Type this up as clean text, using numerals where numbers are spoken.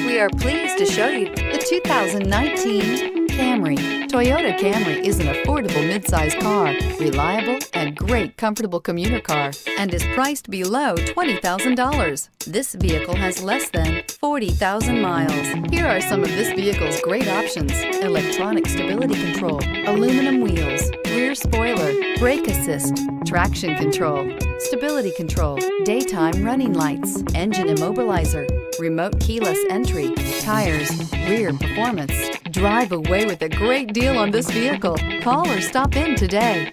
We are pleased to show you the 2019 Camry. Toyota Camry is an affordable midsize car, reliable and great comfortable commuter car, and is priced below $20,000. This vehicle has less than 40,000 miles. Here are some of this vehicle's great options: electronic stability control, aluminum wheels, rear spoiler, brake assist, traction control, stability control, daytime running lights, engine immobilizer, remote keyless entry, tires, rear performance. Drive away with a great deal on this vehicle. Call or stop in today.